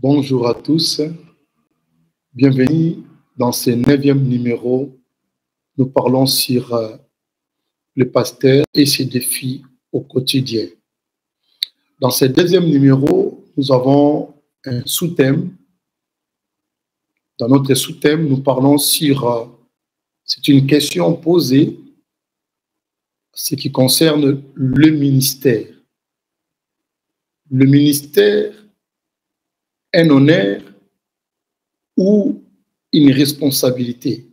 Bonjour à tous, bienvenue dans ce 9e numéro. Nous parlons sur le pasteur et ses défis au quotidien. Dans ce 2e numéro, nous avons un sous-thème. Dans notre sous-thème, nous parlons sur, c'est une question posée, ce qui concerne le ministère. Le ministère, un honneur ou une responsabilité?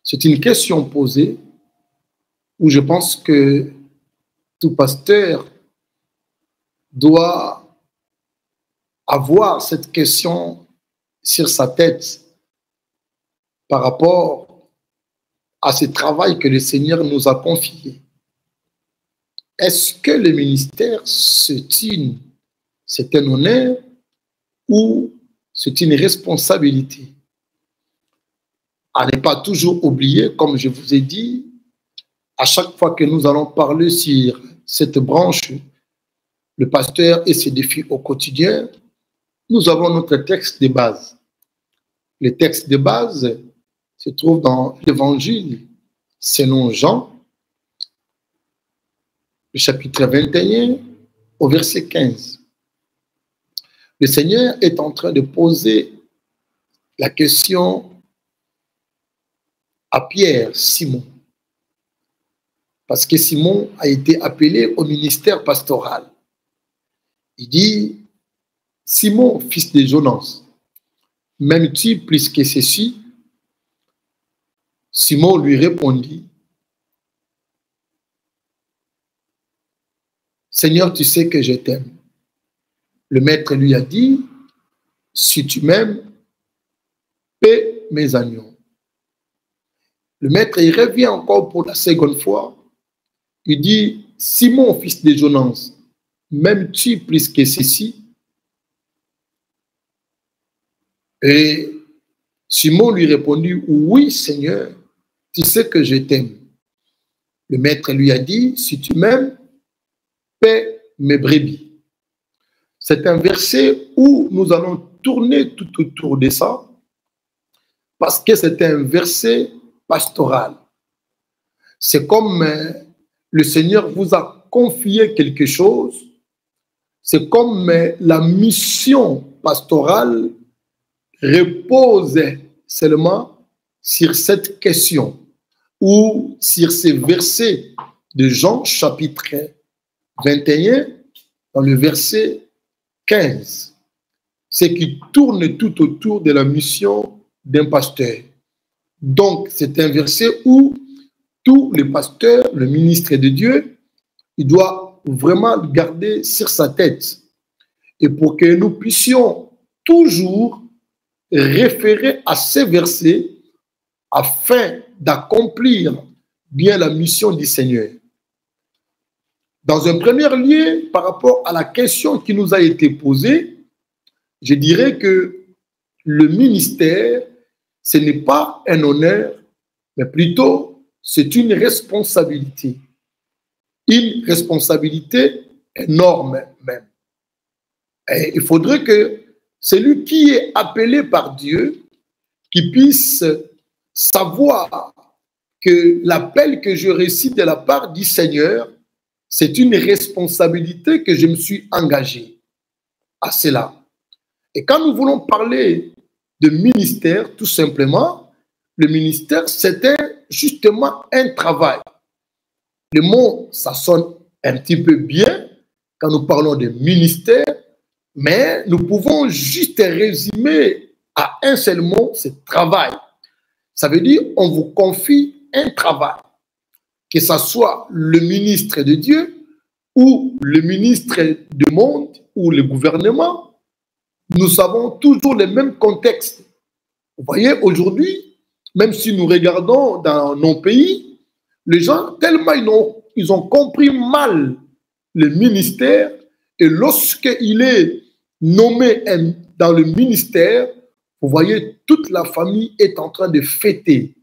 C'est une question posée où je pense que tout pasteur doit avoir cette question sur sa tête par rapport à ce travail que le Seigneur nous a confié. Est-ce que le ministère, c'est un honneur ou c'est une responsabilité? À ne pas toujours oublier, comme je vous ai dit, à chaque fois que nous allons parler sur cette branche, le pasteur et ses défis au quotidien, nous avons notre texte de base. Le texte de base se trouve dans l'Évangile selon Jean, le chapitre 21, au verset 15. Le Seigneur est en train de poser la question à Pierre, Simon, parce que Simon a été appelé au ministère pastoral. Il dit, Simon, fils de Jonas, m'aimes-tu plus que ceci? Simon lui répondit, Seigneur, tu sais que je t'aime. Le maître lui a dit, si tu m'aimes, paie mes agneaux. Le maître, il revient encore pour la seconde fois. Il dit, Simon, fils de Jonas, m'aimes-tu plus que ceci? Et Simon lui répondit, oui, Seigneur, tu sais que je t'aime. Le maître lui a dit, si tu m'aimes, paie mes brebis. C'est un verset où nous allons tourner tout autour de ça, parce que c'est un verset pastoral. C'est comme le Seigneur vous a confié quelque chose, c'est comme la mission pastorale repose seulement sur cette question ou sur ces versets de Jean chapitre 21 dans le verset 15. C'est qui tourne tout autour de la mission d'un pasteur. Donc, c'est un verset où tous les pasteurs, le ministre de Dieu, il doit vraiment le garder sur sa tête. Et pour que nous puissions toujours référer à ces versets afin d'accomplir bien la mission du Seigneur. Dans un premier lieu, par rapport à la question qui nous a été posée, je dirais que le ministère, ce n'est pas un honneur, mais plutôt c'est une responsabilité. Une responsabilité énorme même. Et il faudrait que celui qui est appelé par Dieu, qui puisse savoir que l'appel que je récite de la part du Seigneur, c'est une responsabilité que je me suis engagé à cela. Et quand nous voulons parler de ministère, tout simplement, le ministère, c'était justement un travail. Le mot, ça sonne un petit peu bien quand nous parlons de ministère, mais nous pouvons juste résumer à un seul mot, c'est travail. Ça veut dire on vous confie un travail, que ce soit le ministre de Dieu ou le ministre du monde ou le gouvernement, nous avons toujours le même contexte. Vous voyez, aujourd'hui, même si nous regardons dans nos pays, les gens, tellement ils ont compris mal le ministère, et lorsqu'il est nommé dans le ministère, vous voyez, toute la famille est en train de fêter.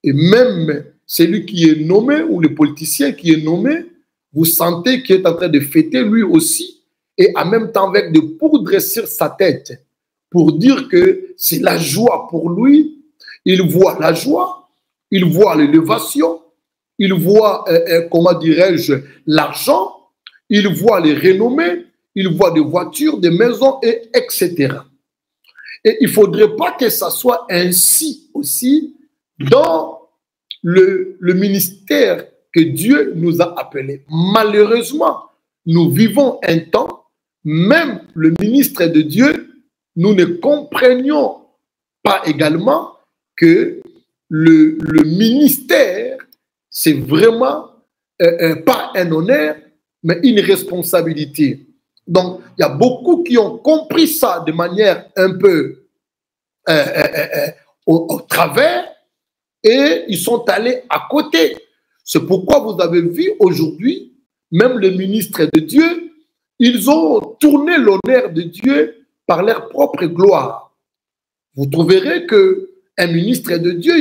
Et même celui qui est nommé, ou le politicien qui est nommé, vous sentez qu'il est en train de fêter lui aussi. et en même temps avec de poudre sur sa tête pour dire que c'est la joie pour lui. Il voit la joie, il voit l'élévation, il voit, comment dirais-je, l'argent, il voit les renommées, il voit des voitures, des maisons, etc. Et il ne faudrait pas que ça soit ainsi aussi dans le ministère que Dieu nous a appelés. Malheureusement, nous vivons un temps, même le ministre de Dieu, nous ne comprenions pas également que le ministère, c'est vraiment pas un honneur, mais une responsabilité. Donc, il y a beaucoup qui ont compris ça de manière un peu au travers et ils sont allés à côté. C'est pourquoi vous avez vu aujourd'hui, même les ministres de Dieu, ils ont tourné l'honneur de Dieu par leur propre gloire. Vous trouverez qu'un ministre de Dieu,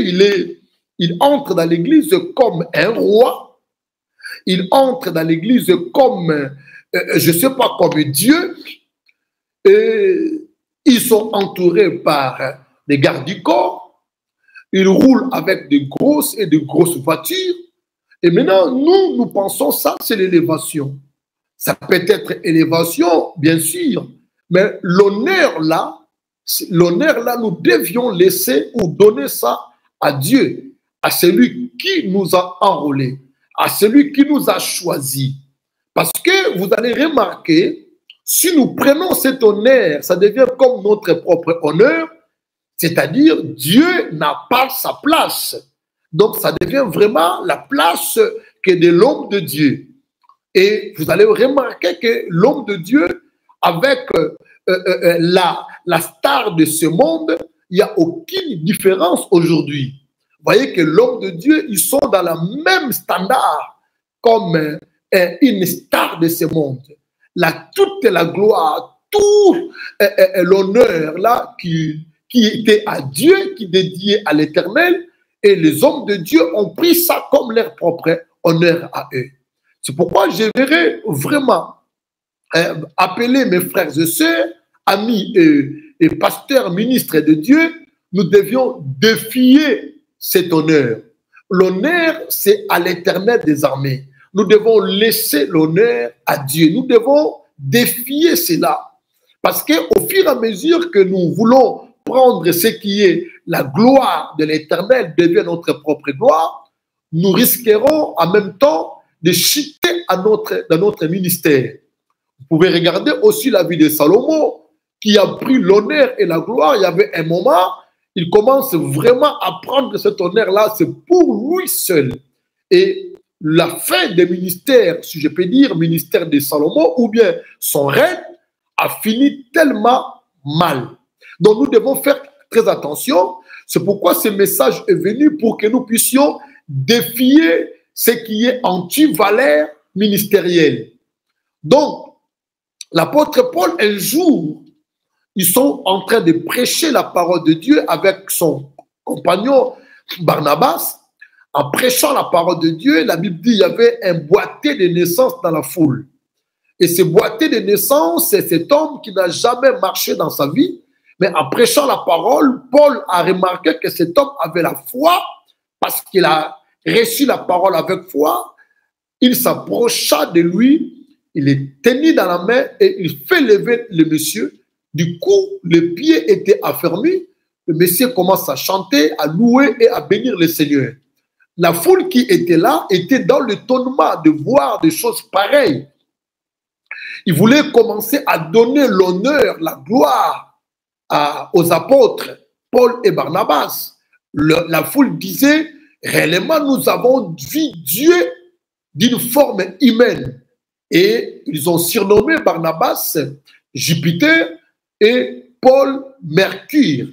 il entre dans l'église comme un roi, il entre dans l'église comme, je ne sais pas, comme Dieu, et ils sont entourés par des gardes du corps, ils roulent avec de grosses voitures, et maintenant, nous pensons ça, c'est l'élévation. Ça peut être élévation, bien sûr, mais l'honneur là, nous devions laisser ou donner ça à Dieu, à celui qui nous a enrôlés, à celui qui nous a choisis. Parce que vous allez remarquer, si nous prenons cet honneur, ça devient comme notre propre honneur, c'est-à-dire Dieu n'a pas sa place. Donc, ça devient vraiment la place que de l'homme de Dieu. Et vous allez remarquer que l'homme de Dieu, avec la star de ce monde, il n'y a aucune différence aujourd'hui. Vous voyez que l'homme de Dieu, ils sont dans le même standard comme une star de ce monde. Là, toute la gloire, tout l'honneur là qui était à Dieu, qui est dédié à l'Éternel, et les hommes de Dieu ont pris ça comme leur propre honneur à eux. C'est pourquoi je verrai vraiment appeler mes frères et sœurs, amis et pasteurs, ministres de Dieu, nous devions défier cet honneur. L'honneur, c'est à l'Éternel des armées. Nous devons laisser l'honneur à Dieu. Nous devons défier cela. Parce qu'au fur et à mesure que nous voulons prendre ce qui est la gloire de l'Éternel, devient notre propre gloire, nous risquerons en même temps de chuter dans notre ministère. Vous pouvez regarder aussi la vie de Salomon, qui a pris l'honneur et la gloire. Il y avait un moment, il commence vraiment à prendre cet honneur-là, c'est pour lui seul. Et la fin des ministères, si je peux dire, ministère de Salomon, ou bien son règne, a fini tellement mal. Donc nous devons faire très attention. C'est pourquoi ce message est venu pour que nous puissions défier ce qui est anti-valeur ministérielle. Donc, l'apôtre Paul, un jour, ils sont en train de prêcher la parole de Dieu avec son compagnon Barnabas. En prêchant la parole de Dieu, la Bible dit qu'il y avait un boiteux de naissance dans la foule. Et ce boiteux de naissance, c'est cet homme qui n'a jamais marché dans sa vie. Mais en prêchant la parole, Paul a remarqué que cet homme avait la foi parce qu'il a reçu la parole avec foi. Il s'approcha de lui, il est tenu dans la main et il fait lever le monsieur. Du coup, le pied était affermi. Le monsieur commence à chanter, à louer et à bénir le Seigneur. La foule qui était là était dans l'étonnement de voir des choses pareilles. Il voulait commencer à donner l'honneur, la gloire aux apôtres, Paul et Barnabas. La foule disait, réellement, nous avons vu Dieu d'une forme humaine. Et ils ont surnommé Barnabas Jupiter et Paul Mercure.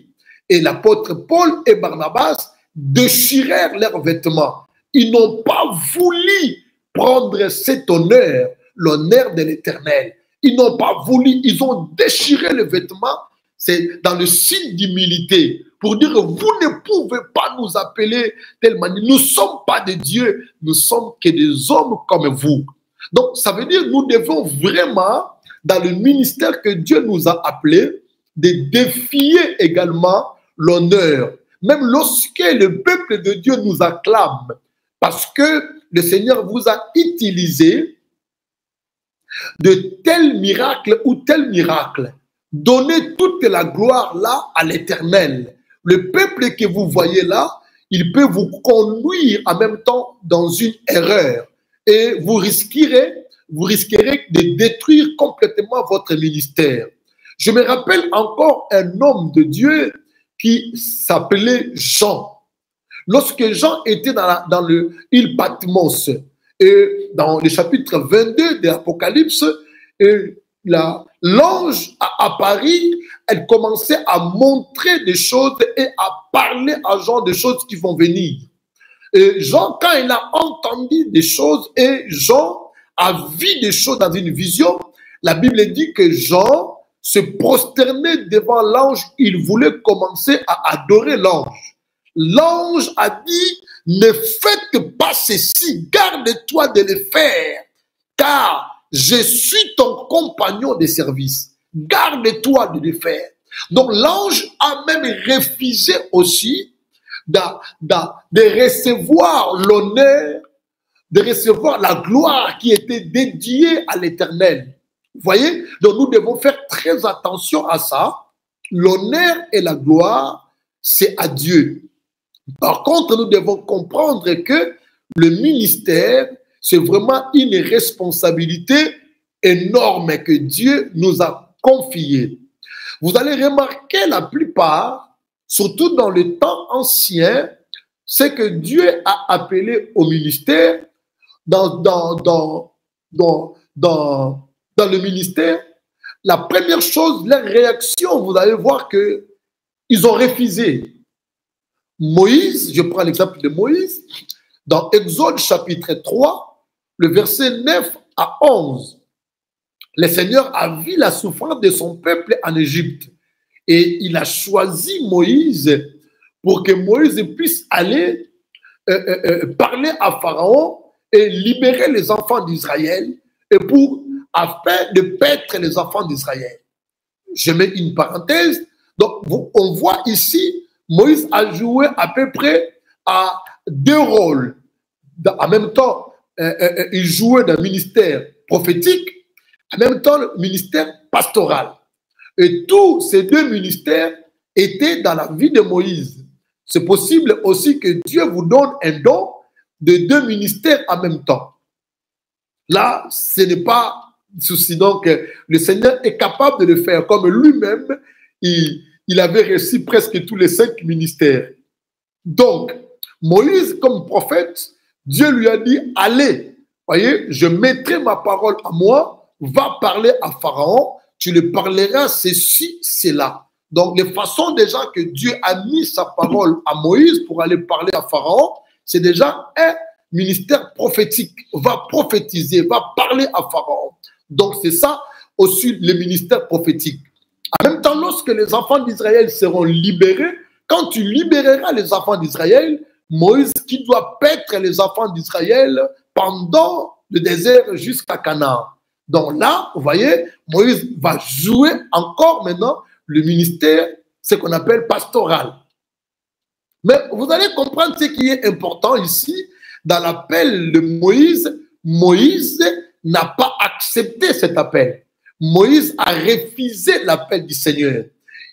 Et l'apôtre Paul et Barnabas déchirèrent leurs vêtements. Ils n'ont pas voulu prendre cet honneur, l'honneur de l'Éternel. Ils n'ont pas voulu, ils ont déchiré les vêtements. C'est dans le signe d'humilité pour dire que vous ne pouvez pas nous appeler tellement. Nous ne sommes pas des dieux, nous sommes que des hommes comme vous. Donc, ça veut dire que nous devons vraiment dans le ministère que Dieu nous a appelés, de défier également l'honneur, même lorsque le peuple de Dieu nous acclame, parce que le Seigneur vous a utilisé de tels miracles ou tels miracles. Donnez toute la gloire là à l'Éternel. Le peuple que vous voyez là, il peut vous conduire en même temps dans une erreur et vous risquerez de détruire complètement votre ministère. Je me rappelle encore un homme de Dieu qui s'appelait Jean. Lorsque Jean était dans l'île Patmos, et dans le chapitre 22 de l'Apocalypse, l'ange à Paris, elle commençait à montrer des choses et à parler à Jean des choses qui vont venir. Et Jean, quand il a entendu des choses et Jean a vu des choses dans une vision, la Bible dit que Jean se prosternait devant l'ange, il voulait commencer à adorer l'ange. L'ange a dit, ne faites pas ceci, garde-toi de le faire, car je suis ton compagnon de service. Garde-toi de le faire. Donc l'ange a même refusé aussi de recevoir l'honneur, de recevoir la gloire qui était dédiée à l'Éternel. Vous voyez? Donc nous devons faire très attention à ça. L'honneur et la gloire, c'est à Dieu. Par contre, nous devons comprendre que le ministère, c'est vraiment une responsabilité énorme que Dieu nous a confiée. Vous allez remarquer la plupart, surtout dans le temps ancien, c'est que Dieu a appelé au ministère, dans le ministère, la première chose, leur réaction, vous allez voir qu'ils ont refusé. Moïse, je prends l'exemple de Moïse, dans Exode chapitre 3, le verset 9 à 11, le Seigneur a vu la souffrance de son peuple en Égypte et il a choisi Moïse pour que Moïse puisse aller parler à Pharaon et libérer les enfants d'Israël et afin de paître les enfants d'Israël. Je mets une parenthèse. Donc, on voit ici, Moïse a joué à peu près à deux rôles. En même temps, il jouait dans le ministère prophétique, en même temps le ministère pastoral. Et tous ces deux ministères étaient dans la vie de Moïse. C'est possible aussi que Dieu vous donne un don de deux ministères en même temps. Là, ce n'est pas souci. Donc, le Seigneur est capable de le faire comme lui-même, il avait reçu presque tous les 5 ministères. Donc, Moïse, comme prophète, Dieu lui a dit, allez, voyez, je mettrai ma parole à moi, va parler à Pharaon, tu le parleras ceci, cela. Donc, les façons déjà que Dieu a mis sa parole à Moïse pour aller parler à Pharaon, c'est déjà un ministère prophétique. Va prophétiser, va parler à Pharaon. Donc, c'est ça aussi le ministère prophétique. En même temps, lorsque les enfants d'Israël seront libérés, quand tu libéreras les enfants d'Israël, Moïse qui doit paître les enfants d'Israël pendant le désert jusqu'à Canaan. Donc là, vous voyez, Moïse va jouer encore maintenant le ministère, ce qu'on appelle pastoral. Mais vous allez comprendre ce qui est important ici, dans l'appel de Moïse, Moïse n'a pas accepté cet appel. Moïse a refusé l'appel du Seigneur.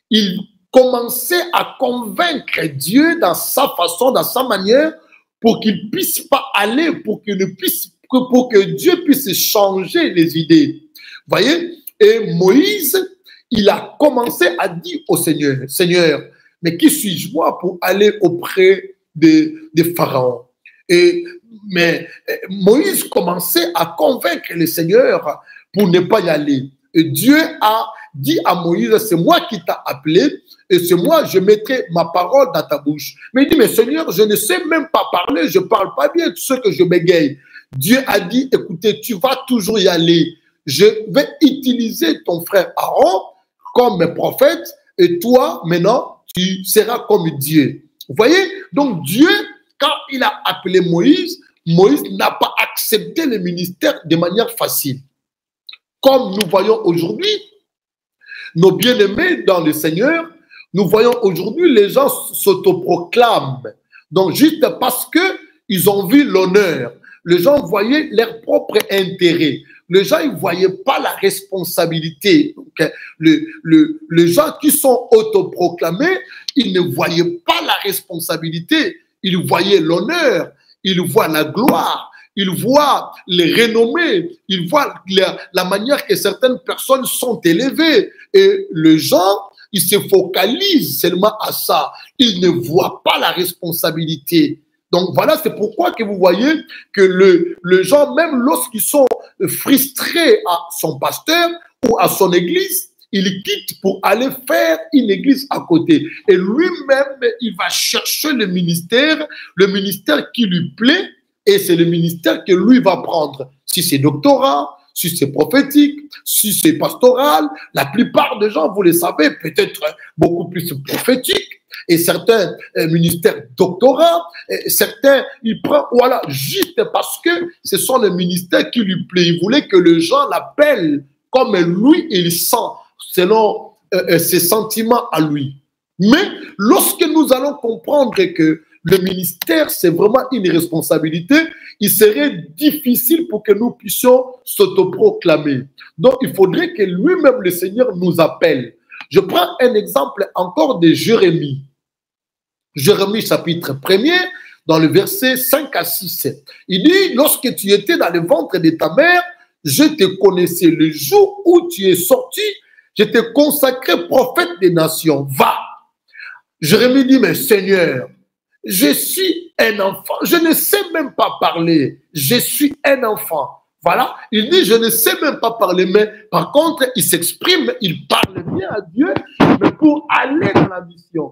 Il commençait à convaincre Dieu dans sa façon, dans sa manière, pour qu'il ne puisse pas aller, pour que Dieu puisse changer les idées. Vous voyez? Et Moïse, il a commencé à dire au Seigneur, Seigneur, mais qui suis-je moi pour aller auprès de Pharaon? Mais Moïse commençait à convaincre le Seigneur pour ne pas y aller. Et Dieu a dit à Moïse, c'est moi qui t'ai appelé et c'est moi, je mettrai ma parole dans ta bouche. Mais il dit, mais Seigneur, je ne sais même pas parler, je ne parle pas bien, tout ce que je bégaye. Dieu a dit, écoutez, tu vas toujours y aller. Je vais utiliser ton frère Aaron comme prophète et toi, maintenant, tu seras comme Dieu. Vous voyez? Donc Dieu, quand il a appelé Moïse, Moïse n'a pas accepté le ministère de manière facile. comme nous voyons aujourd'hui, nos bien-aimés dans le Seigneur, nous voyons aujourd'hui les gens s'autoproclament. Donc, juste parce qu'ils ont vu l'honneur, les gens voyaient leur propre intérêt. Les gens, ils ne voyaient pas la responsabilité. Donc, les gens qui sont autoproclamés, ils ne voyaient pas la responsabilité. Ils voyaient l'honneur, ils voient la gloire, ils voient les renommées, ils voient la manière que certaines personnes sont élevées. Et les gens, ils se focalisent seulement à ça. Ils ne voient pas la responsabilité. Donc voilà, c'est pourquoi que vous voyez que les gens, même lorsqu'ils sont frustrés à son pasteur ou à son église, il quitte pour aller faire une église à côté. Et lui-même, il va chercher le ministère qui lui plaît, et c'est le ministère que lui va prendre. Si c'est doctorat, si c'est prophétique, si c'est pastoral, la plupart des gens, vous le savez, peut-être beaucoup plus prophétique, et certains ministères doctorats, certains, il prend, voilà, juste parce que ce sont les ministères qui lui plaisent. Il voulait que les gens l'appellent comme lui, il sent, selon ses sentiments à lui. Mais lorsque nous allons comprendre que le ministère, c'est vraiment une responsabilité, il serait difficile pour que nous puissions s'autoproclamer. Donc, il faudrait que lui-même, le Seigneur, nous appelle. Je prends un exemple encore de Jérémie. Jérémie, chapitre 1er, dans le verset 5 à 6. Il dit, lorsque tu étais dans le ventre de ta mère, je te connaissais. Le jour où tu es sorti, je t'ai consacré prophète des nations. Va. Jérémie dit, mais Seigneur, je suis un enfant. Je ne sais même pas parler. Je suis un enfant. Voilà. Il dit, je ne sais même pas parler. Mais par contre, il s'exprime, il parle bien à Dieu, mais pour aller dans la mission.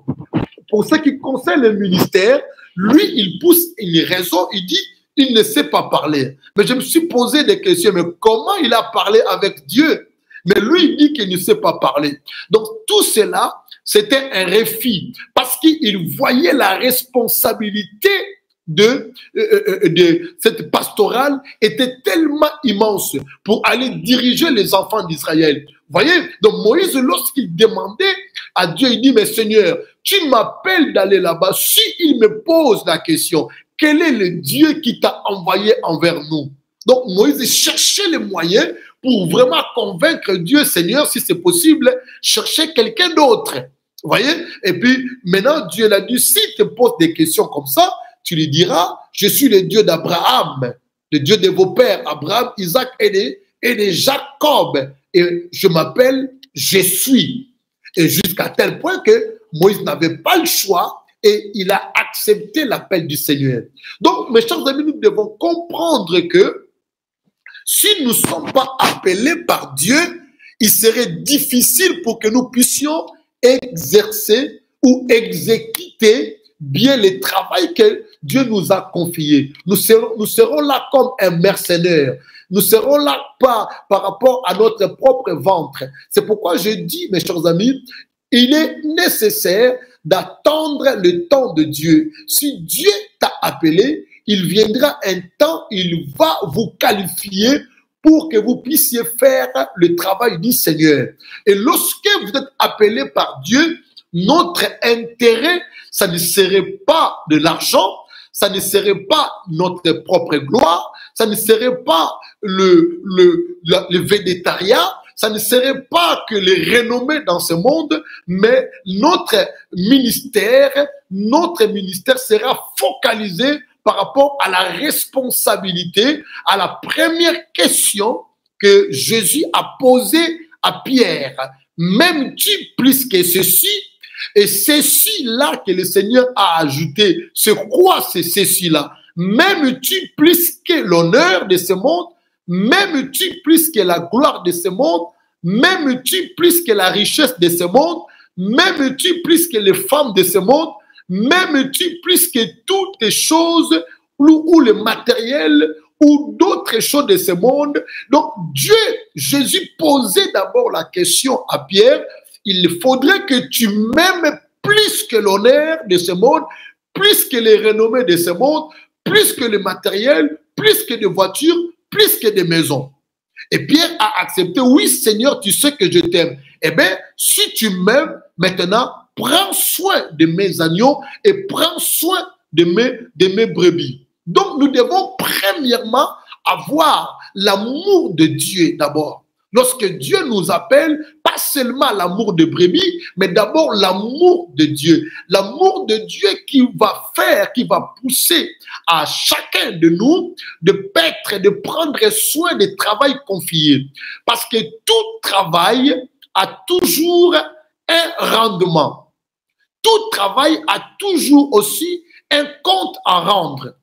Pour ce qui concerne le ministère, lui, il pousse une raison, il dit, il ne sait pas parler. Mais je me suis posé des questions, mais comment il a parlé avec Dieu? Mais lui, il dit qu'il ne sait pas parler. Donc, tout cela, c'était un réfi, parce qu'il voyait la responsabilité de cette pastorale était tellement immense pour aller diriger les enfants d'Israël. Vous voyez? Donc, Moïse, lorsqu'il demandait à Dieu, il dit, mais Seigneur, tu m'appelles d'aller là-bas. Si il me pose la question, quel est le Dieu qui t'a envoyé envers nous? Donc, Moïse cherchait les moyens pour vraiment convaincre Dieu, Seigneur, si c'est possible, chercher quelqu'un d'autre. Vous voyez? Et puis, maintenant, Dieu l'a dit, s'il te pose des questions comme ça, tu lui diras, je suis le Dieu d'Abraham, le Dieu de vos pères, Abraham, Isaac et de Jacob. Et je m'appelle, je suis. Et jusqu'à tel point que Moïse n'avait pas le choix et il a accepté l'appel du Seigneur. Donc, mes chers amis, nous devons comprendre que si nous ne sommes pas appelés par Dieu, il serait difficile pour que nous puissions exercer ou exécuter bien le travail que Dieu nous a confié. Nous serons là comme un mercenaire. Nous serons là pas par rapport à notre propre ventre. C'est pourquoi je dis, mes chers amis, il est nécessaire d'attendre le temps de Dieu. Si Dieu t'a appelé, il viendra un temps, il va vous qualifier pour que vous puissiez faire le travail du Seigneur. Et lorsque vous êtes appelé par Dieu, notre intérêt, ça ne serait pas de l'argent, ça ne serait pas notre propre gloire, ça ne serait pas le végétariat, ça ne serait pas que les renommées dans ce monde, mais notre ministère sera focalisé par rapport à la responsabilité, à la première question que Jésus a posée à Pierre. M'aimes-tu plus que ceci? Et ceci-là que le Seigneur a ajouté, c'est quoi c'est ceci-là? M'aimes-tu plus que l'honneur de ce monde? M'aimes-tu plus que la gloire de ce monde? M'aimes-tu plus que la richesse de ce monde? M'aimes-tu plus que les femmes de ce monde? M'aimes-tu plus que toutes les choses ou le matériel ou d'autres choses de ce monde? Donc Jésus posait d'abord la question à Pierre, il faudrait que tu m'aimes plus que l'honneur de ce monde, plus que les renommées de ce monde, plus que le matériel, plus que des voitures, plus que des maisons. Et Pierre a accepté, oui Seigneur, tu sais que je t'aime. Eh bien, si tu m'aimes, maintenant, prends soin de mes agneaux et prends soin de mes brebis. Donc, nous devons premièrement avoir l'amour de Dieu d'abord. Lorsque Dieu nous appelle, pas seulement l'amour de brebis, mais d'abord l'amour de Dieu. L'amour de Dieu qui va faire, qui va pousser à chacun de nous de paître, de prendre soin du travail confié. Parce que tout travail a toujours un rendement. Tout travail a toujours aussi un compte à rendre.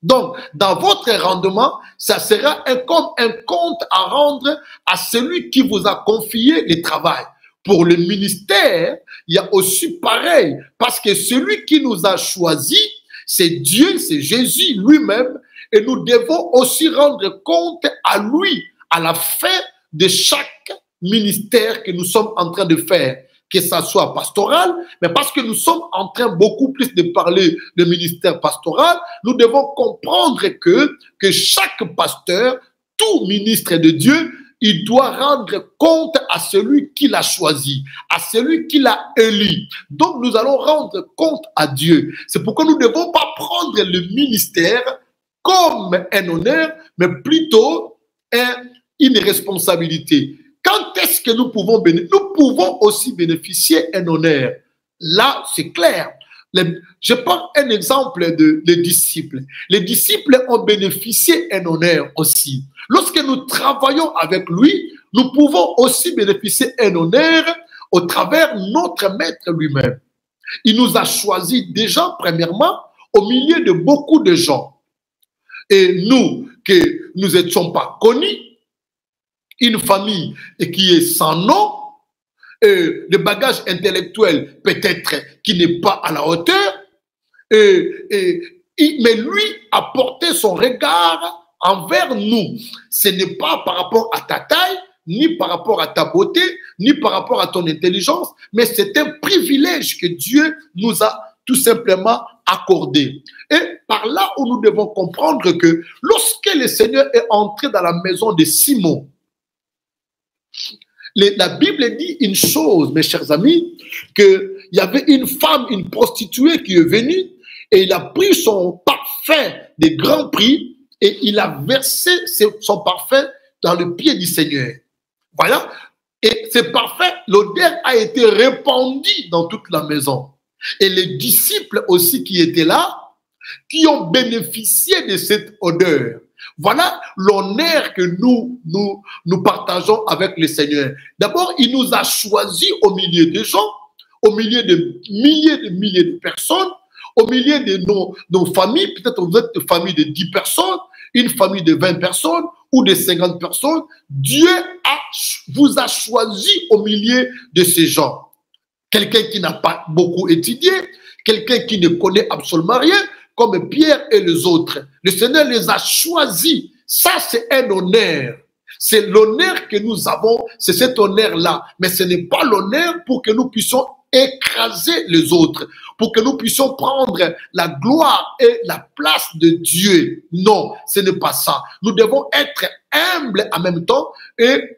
Donc, dans votre rendement, ça sera comme un compte à rendre à celui qui vous a confié le travail. Pour le ministère, il y a aussi pareil, parce que celui qui nous a choisis, c'est Dieu, c'est Jésus lui-même, et nous devons aussi rendre compte à lui à la fin de chaque ministère que nous sommes en train de faire, que ça soit pastoral, mais parce que nous sommes en train beaucoup plus de parler de ministère pastoral, nous devons comprendre que chaque pasteur, tout ministre de Dieu, il doit rendre compte à celui qui l'a choisi, à celui qui l'a élu. Donc nous allons rendre compte à Dieu. C'est pourquoi nous ne devons pas prendre le ministère comme un honneur, mais plutôt une responsabilité. Quand est-ce que nous pouvons bénéficier? Nous pouvons aussi bénéficier un honneur. Là, c'est clair. Je prends un exemple des disciples. Les disciples ont bénéficié un honneur aussi. Lorsque nous travaillons avec lui, nous pouvons aussi bénéficier un honneur au travers notre maître lui-même. Il nous a choisis déjà, premièrement, au milieu de beaucoup de gens. Et nous, que nous n'étions pas connus, une famille qui est sans nom, le bagage intellectuel peut-être qui n'est pas à la hauteur, mais lui a porté son regard envers nous. Ce n'est pas par rapport à ta taille, ni par rapport à ta beauté, ni par rapport à ton intelligence, mais c'est un privilège que Dieu nous a tout simplement accordé. Et par là où nous devons comprendre que lorsque le Seigneur est entré dans la maison de Simon, la Bible dit une chose, mes chers amis, qu'il y avait une femme, une prostituée qui est venue et il a pris son parfum de grand prix et il a versé son parfum dans le pied du Seigneur. Voilà. Et ce parfum, l'odeur a été répandue dans toute la maison. Et les disciples aussi qui étaient là, qui ont bénéficié de cette odeur. Voilà l'honneur que nous partageons avec le Seigneur. D'abord, il nous a choisis au milieu des gens, au milieu de milliers de personnes, au milieu de nos familles. Peut-être vous êtes une famille de 10 personnes, une famille de 20 personnes ou de 50 personnes. Dieu vous a choisi au milieu de ces gens. Quelqu'un qui n'a pas beaucoup étudié, quelqu'un qui ne connaît absolument rien, comme Pierre et les autres. Le Seigneur les a choisis. Ça, c'est un honneur. C'est l'honneur que nous avons, c'est cet honneur-là. Mais ce n'est pas l'honneur pour que nous puissions écraser les autres, pour que nous puissions prendre la gloire et la place de Dieu. Non, ce n'est pas ça. Nous devons être humbles en même temps et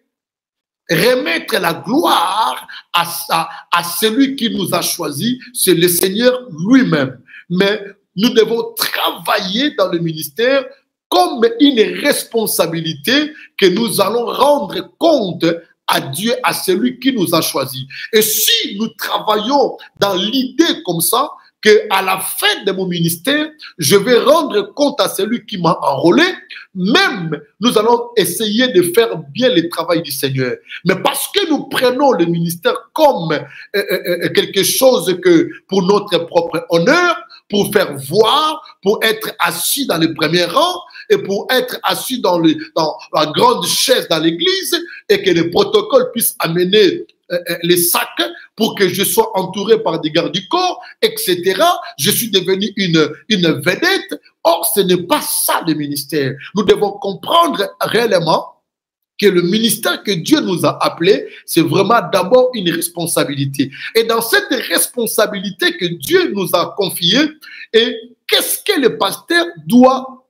remettre la gloire à celui qui nous a choisis, c'est le Seigneur lui-même. Mais nous devons travailler dans le ministère comme une responsabilité que nous allons rendre compte à Dieu, à celui qui nous a choisis. Et si nous travaillons dans l'idée comme ça, qu'à la fin de mon ministère, je vais rendre compte à celui qui m'a enrôlé, même nous allons essayer de faire bien le travail du Seigneur. Mais parce que nous prenons le ministère comme quelque chose que pour notre propre honneur, pour faire voir, pour être assis dans le premier rang et pour être assis dans la grande chaise dans l'église et que le protocole puisse amener les sacs pour que je sois entouré par des gardes du corps, etc. Je suis devenu une vedette. Or, ce n'est pas ça le ministère. Nous devons comprendre réellement que le ministère que Dieu nous a appelé, c'est vraiment d'abord une responsabilité. Et dans cette responsabilité que Dieu nous a confiée, et qu'est-ce que le pasteur doit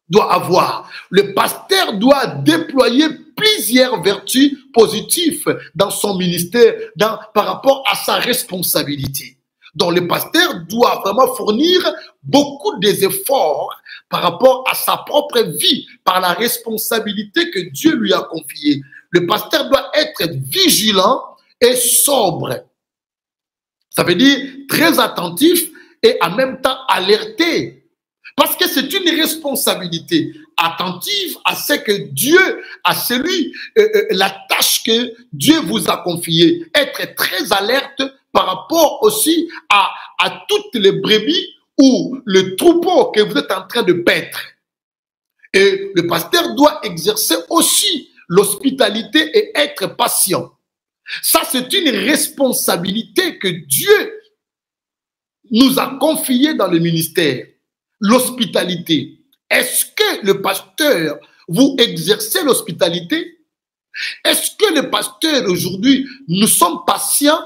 doit avoir. Le pasteur doit déployer plusieurs vertus positives dans son ministère par rapport à sa responsabilité. Donc le pasteur doit vraiment fournir beaucoup d'efforts par rapport à sa propre vie, par la responsabilité que Dieu lui a confiée. Le pasteur doit être vigilant et sobre. Ça veut dire très attentif et en même temps alerté. Parce que c'est une responsabilité attentive à ce que Dieu, à la tâche que Dieu vous a confiée. Être très alerte par rapport aussi à toutes les brebis ou le troupeau que vous êtes en train de paître. Et le pasteur doit exercer aussi l'hospitalité et être patient. Ça, c'est une responsabilité que Dieu nous a confiée dans le ministère. L'hospitalité. Est-ce que le pasteur, vous exercez l'hospitalité? Est-ce que le pasteur, aujourd'hui, nous sommes patients?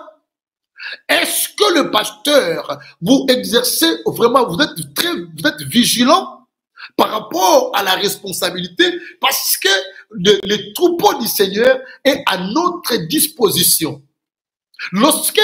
Est-ce que le pasteur, vous exercez vraiment, vous êtes vigilant par rapport à la responsabilité? Parce que le troupeau du Seigneur est à notre disposition. Lorsque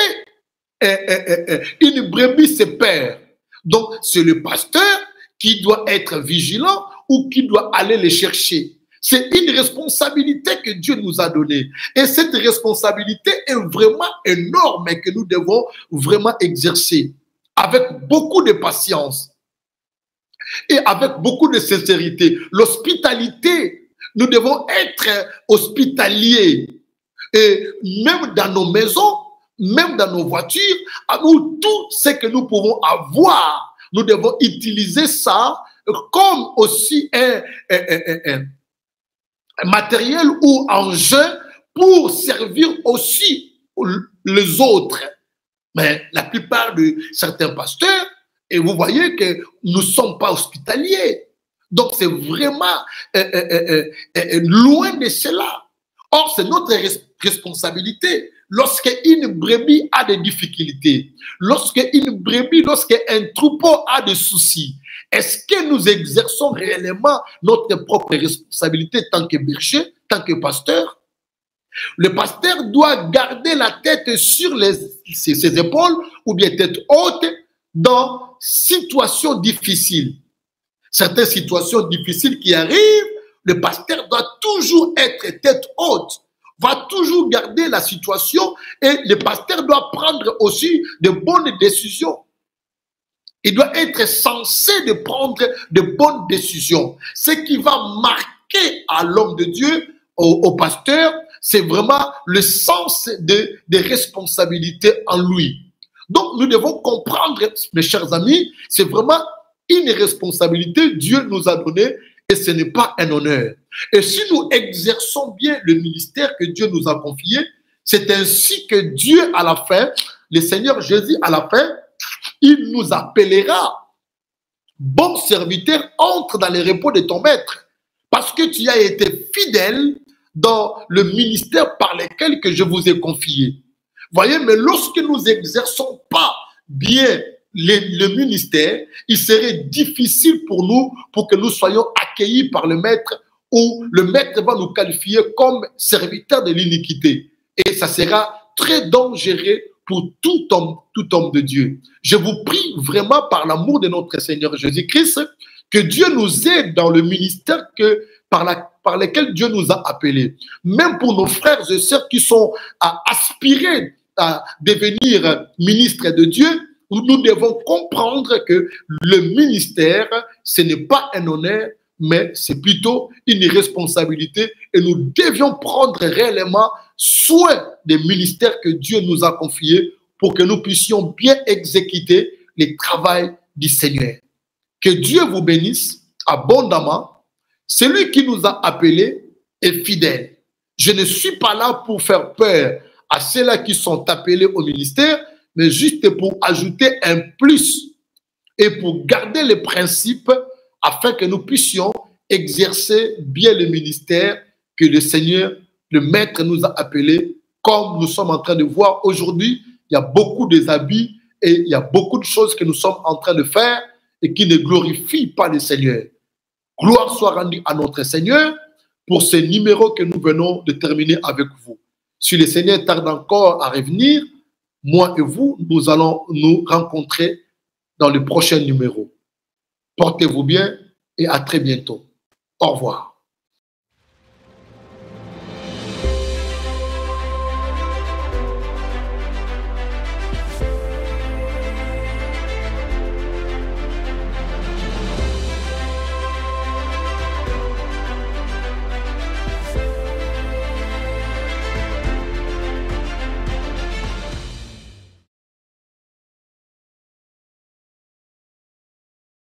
une brebis se perd, donc c'est le pasteur qui doit être vigilant ou qui doit aller les chercher. C'est une responsabilité que Dieu nous a donnée. Et cette responsabilité est vraiment énorme et que nous devons vraiment exercer avec beaucoup de patience et avec beaucoup de sincérité. L'hospitalité, nous devons être hospitaliers. Et même dans nos maisons, même dans nos voitures, où tout ce que nous pouvons avoir, nous devons utiliser ça comme aussi un matériel ou engin pour servir aussi les autres. Mais la plupart de certains pasteurs, et vous voyez que nous ne sommes pas hospitaliers. Donc c'est vraiment loin de cela. Or, c'est notre responsabilité. Lorsqu'une brebis a des difficultés, lorsqu'un troupeau a des soucis, est-ce que nous exerçons réellement notre propre responsabilité tant que berger, tant que pasteur? Le pasteur doit garder la tête sur ses épaules ou bien tête haute dans situations difficiles. Certaines situations difficiles qui arrivent, le pasteur doit toujours être tête haute, va toujours garder la situation et le pasteur doit prendre aussi de bonnes décisions. Il doit être censé de prendre de bonnes décisions. Ce qui va marquer à l'homme de Dieu, au pasteur, c'est vraiment le sens des responsabilités en lui. Donc, nous devons comprendre, mes chers amis, c'est vraiment une responsabilité que Dieu nous a donnée et ce n'est pas un honneur. Et si nous exerçons bien le ministère que Dieu nous a confié, c'est ainsi que Dieu, à la fin, le Seigneur Jésus, à la fin, il nous appellera. Bon serviteur, entre dans les repos de ton maître, parce que tu as été fidèle dans le ministère par lequel que je vous ai confié. Voyez, mais lorsque nous n'exerçons pas bien le ministère, il serait difficile pour nous, pour que nous soyons accueillis par le maître, ou le maître va nous qualifier comme serviteurs de l'iniquité. Et ça sera très dangereux pour tout homme de Dieu. Je vous prie vraiment par l'amour de notre Seigneur Jésus-Christ, que Dieu nous aide dans le ministère par lequel Dieu nous a appelés. Même pour nos frères et sœurs qui sont aspirés à devenir ministres de Dieu, nous devons comprendre que le ministère, ce n'est pas un honneur, mais c'est plutôt une responsabilité et nous devions prendre réellement soin des ministères que Dieu nous a confiés pour que nous puissions bien exécuter le travail du Seigneur. Que Dieu vous bénisse abondamment. Celui qui nous a appelés est fidèle. Je ne suis pas là pour faire peur à ceux-là qui sont appelés au ministère, mais juste pour ajouter un plus et pour garder les principes afin que nous puissions exercer bien le ministère que le Seigneur, le Maître nous a appelés, comme nous sommes en train de voir aujourd'hui. Il y a beaucoup de habits et il y a beaucoup de choses que nous sommes en train de faire et qui ne glorifient pas le Seigneur. Gloire soit rendue à notre Seigneur pour ce numéro que nous venons de terminer avec vous. Si le Seigneur tarde encore à revenir, moi et vous, nous allons nous rencontrer dans le prochain numéro. Portez-vous bien et à très bientôt. Au revoir.